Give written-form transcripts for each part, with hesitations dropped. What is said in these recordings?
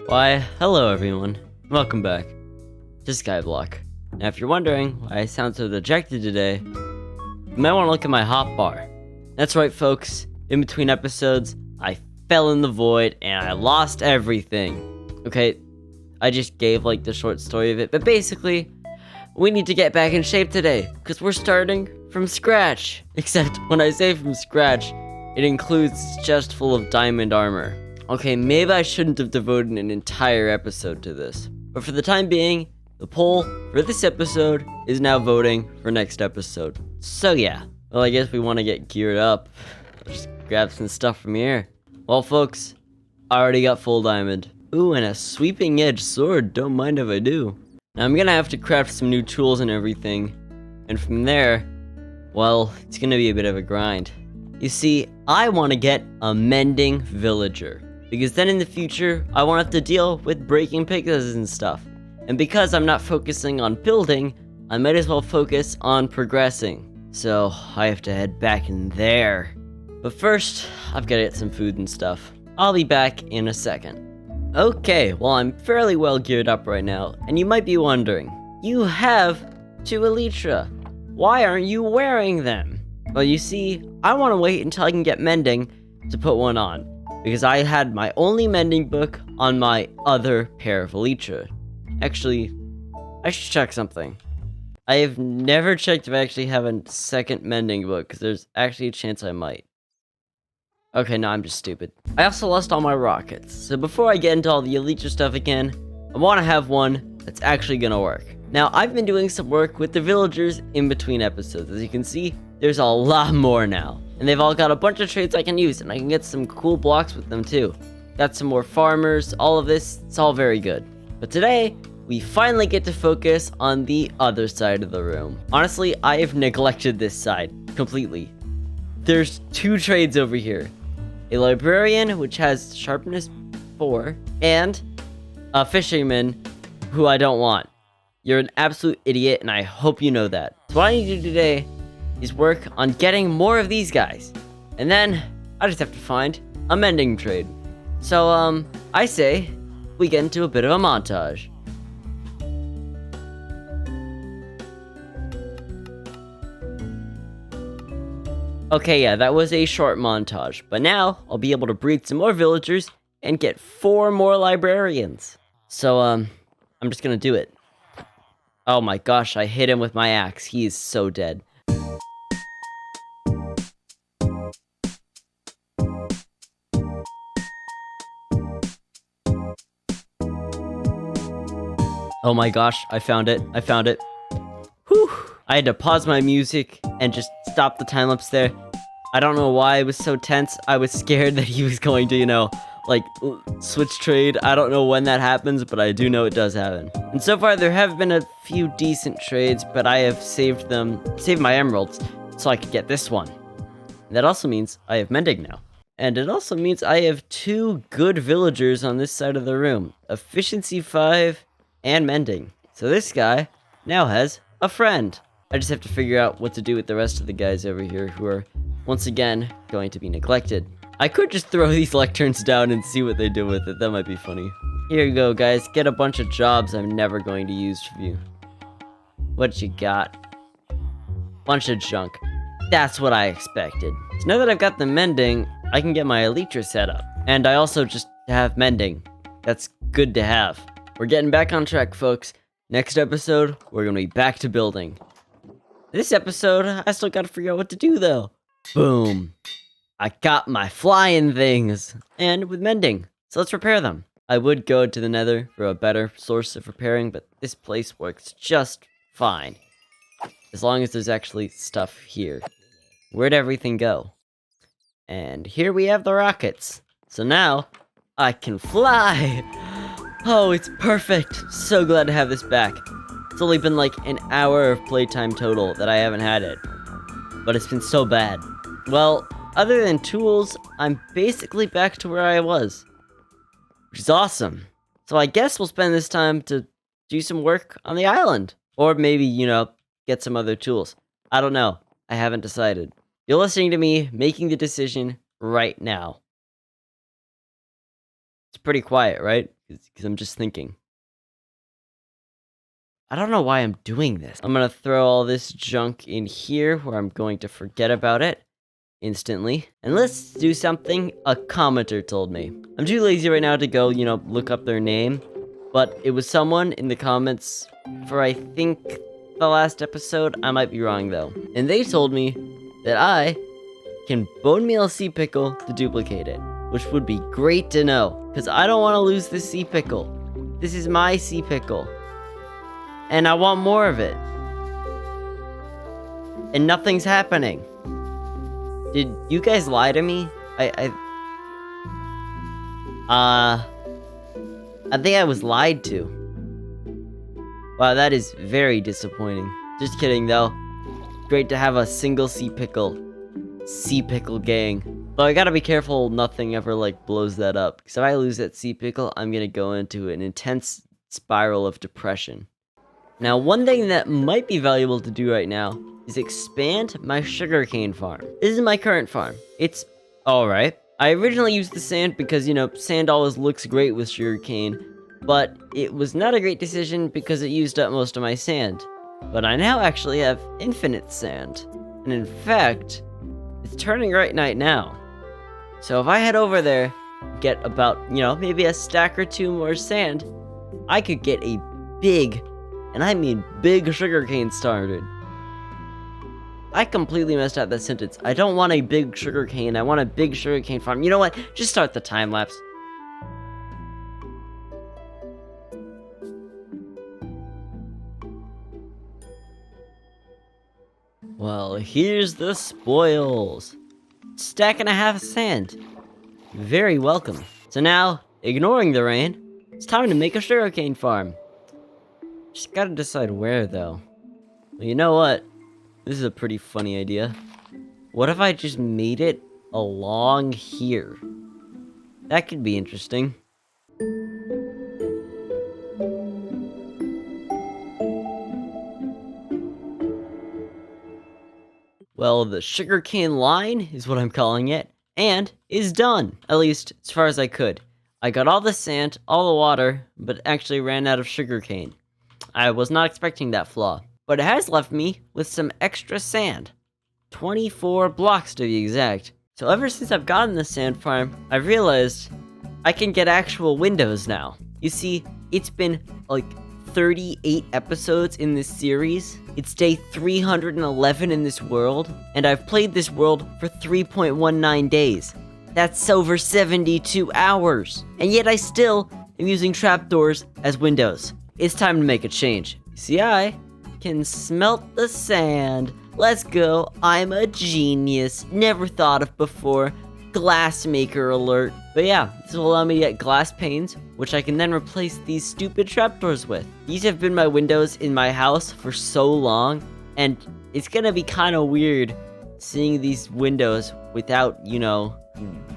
Why, hello everyone. Welcome back to Skyblock. Now if you're wondering why I sound so dejected today, you might want to look at my hotbar. That's right folks, in between episodes, I fell in the void and I lost everything. Okay, I just gave like the short story of it, but basically, we need to get back in shape today, because we're starting from scratch. Except when I say from scratch, it includes just full of diamond armor. Okay, maybe I shouldn't have devoted an entire episode to this. But for the time being, the poll for this episode is now voting for next episode. So yeah, well I guess we want to get geared up. Just grab some stuff from here. Well folks, I already got full diamond. Ooh, and a sweeping edge sword, don't mind if I do. Now I'm gonna have to craft some new tools and everything. And from there, well, it's gonna be a bit of a grind. You see, I want to get a mending villager. Because then in the future, I won't have to deal with breaking pickaxes and stuff. And because I'm not focusing on building, I might as well focus on progressing. So I have to head back in there. But first, I've got to get some food and stuff. I'll be back in a second. Okay, well I'm fairly well geared up right now. And you might be wondering, you have 2 elytra. Why aren't you wearing them? Well you see, I want to wait until I can get mending to put one on. Because I had my only mending book on my other pair of elytra. Actually, I should check something. I have never checked if I actually have a second mending book, because there's actually a chance I might. Okay, no, I'm just stupid. I also lost all my rockets, so before I get into all the elytra stuff again, I want to have one that's actually gonna work. Now, I've been doing some work with the villagers in between episodes. As you can see, there's a lot more now. And they've all got a bunch of trades I can use, and I can get some cool blocks with them too. Got some more farmers, all of this, it's all very good. But today, we finally get to focus on the other side of the room. Honestly, I have neglected this side completely. There's 2 trades over here. A librarian, which has sharpness 4, and a fisherman, who I don't want. You're an absolute idiot, and I hope you know that. So what I need to do today is work on getting more of these guys. And then, I just have to find a mending trade. So, I say, we get into a bit of a montage. Okay, yeah, that was a short montage. But now, I'll be able to breed some more villagers and get 4 more librarians. So, I'm just gonna do it. Oh my gosh, I hit him with my axe. He is so dead. Oh my gosh, I found it. Whew! I had to pause my music and just stop the time lapse there. I don't know why I was so tense. I was scared that he was going to, switch trade. I don't know when that happens, but I do know it does happen. And so far, there have been a few decent trades, but I have saved my emeralds, so I could get this one. And that also means I have mending now. And it also means I have 2 good villagers on this side of the room. Efficiency 5 and mending. So this guy now has a friend. I just have to figure out what to do with the rest of the guys over here who are, once again, going to be neglected. I could just throw these lecterns down and see what they do with it. That might be funny. Here you go, guys. Get a bunch of jobs I'm never going to use for you. What you got? Bunch of junk. That's what I expected. So now that I've got the mending, I can get my elytra set up. And I also just have mending. That's good to have. We're getting back on track, folks. Next episode, we're gonna be back to building. This episode, I still gotta figure out what to do, though. Boom. I got my flying things. And with mending. So let's repair them. I would go to the nether for a better source of repairing, but this place works just fine. As long as there's actually stuff here. Where'd everything go? And here we have the rockets. So now, I can fly! Oh, it's perfect. So glad to have this back. It's only been like an hour of playtime total that I haven't had it. But it's been so bad. Well, other than tools, I'm basically back to where I was. Which is awesome. So I guess we'll spend this time to do some work on the island. Or maybe, get some other tools. I don't know. I haven't decided. You're listening to me making the decision right now. It's pretty quiet, right? because I'm just thinking. I don't know why I'm doing this. I'm gonna throw all this junk in here where I'm going to forget about it instantly. And let's do something a commenter told me. I'm too lazy right now to go, look up their name. But it was someone in the comments for, I think, the last episode. I might be wrong, though. And they told me that I can bone meal a sea pickle to duplicate it. Which would be great to know. Because I don't want to lose this sea pickle. This is my sea pickle. And I want more of it. And nothing's happening. Did you guys lie to me? I think I was lied to. Wow, that is very disappointing. Just kidding, though. Great to have a single sea pickle gang. But I gotta be careful nothing ever, blows that up. Because if I lose that sea pickle, I'm gonna go into an intense spiral of depression. Now, one thing that might be valuable to do right now is expand my sugarcane farm. This is my current farm. It's alright. I originally used the sand because, sand always looks great with sugarcane, but it was not a great decision because it used up most of my sand. But I now actually have infinite sand. And in fact, it's turning right now. So if I head over there, get about, maybe a stack or two more sand, I could get a big, and I mean big sugarcane started. I completely messed up that sentence. I don't want a big sugarcane. I want a big sugarcane farm. You know what? Just start the time lapse. Well, here's the spoils. Stack and a half of sand. Very welcome. So now, ignoring the rain, it's time to make a sugarcane farm. Just gotta decide where, though. Well, you know what? This is a pretty funny idea. What if I just made it along here? That could be interesting. Well, the sugarcane line is what I'm calling it, and is done. At least, as far as I could. I got all the sand, all the water, but actually ran out of sugarcane. I was not expecting that flaw. But it has left me with some extra sand. 24 blocks to be exact. So ever since I've gotten this sand farm, I've realized I can get actual windows now. You see, it's been 38 episodes in this series. It's day 311 in this world, and I've played this world for 3.19 days. That's over 72 hours. And yet I still am using trapdoors as windows. It's time to make a change. See, I can smelt the sand. Let's go. I'm a genius. Never thought of before. Glass maker alert. But yeah, this will allow me to get glass panes, which I can then replace these stupid trapdoors with. These have been my windows in my house for so long, and it's gonna be kind of weird seeing these windows without,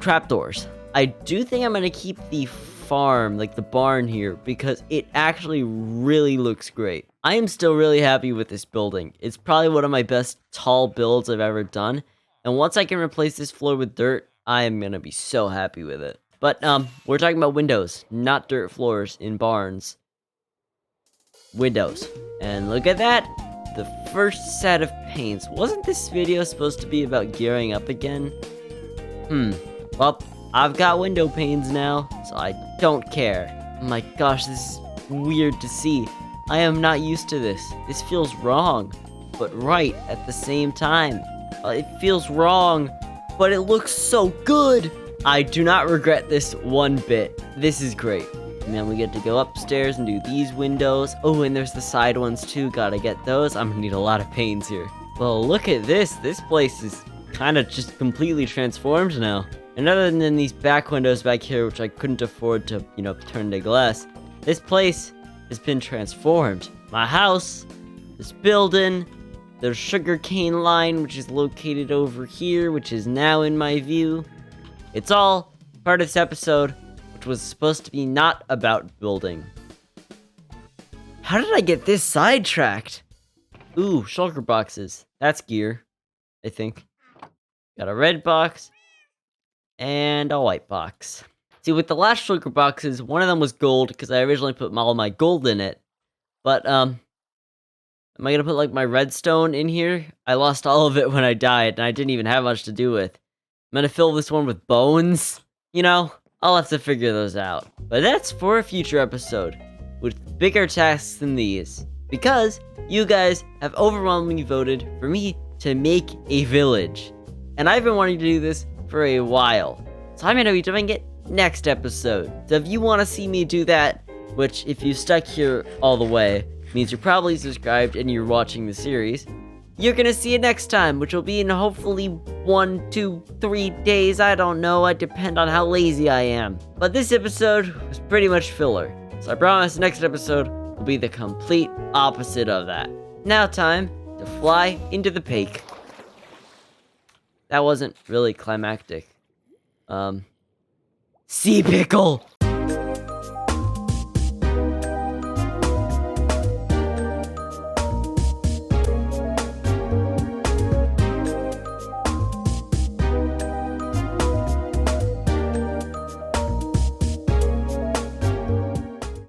trapdoors. I do think I'm gonna keep the farm, the barn here, because it actually really looks great. I am still really happy with this building. It's probably one of my best tall builds I've ever done, and once I can replace this floor with dirt, I am gonna be so happy with it. But we're talking about windows, not dirt floors in barns. Windows. And look at that, the first set of panes. Wasn't this video supposed to be about gearing up again? Well, I've got window panes now, so I don't care. Oh my gosh, this is weird to see. I am not used to this. This feels wrong, but right at the same time. It feels wrong, but it looks so good. I do not regret this one bit. This is great. And then we get to go upstairs and do these windows. Oh, and there's the side ones too. Gotta get those. I'm gonna need a lot of panes here. Well, look at this. This place is kind of just completely transformed now. And other than these back windows back here, which I couldn't afford to, turn to glass, this place has been transformed. My house, this building, the sugarcane line, which is located over here, which is now in my view. It's all part of this episode, which was supposed to be not about building. How did I get this sidetracked? Ooh, shulker boxes. That's gear, I think. Got a red box and a white box. See, with the last sugar boxes, one of them was gold, because I originally put all my gold in it. But, am I gonna put, like, my redstone in here? I lost all of it when I died, and I didn't even have much to do with. I'm gonna fill this one with bones? You know, I'll have to figure those out. But that's for a future episode, with bigger tasks than these. Because you guys have overwhelmingly voted for me to make a village. And I've been wanting to do this for a while. So I'm gonna be doing it next episode. So if you want to see me do that, which if you stuck here all the way, means you're probably subscribed and you're watching the series, you're gonna see it next time, which will be in hopefully 1, 2, 3 days. I don't know, I depend on how lazy I am. But this episode was pretty much filler. So I promise the next episode will be the complete opposite of that. Now time to fly into the peak. That wasn't really climactic. Sea pickle!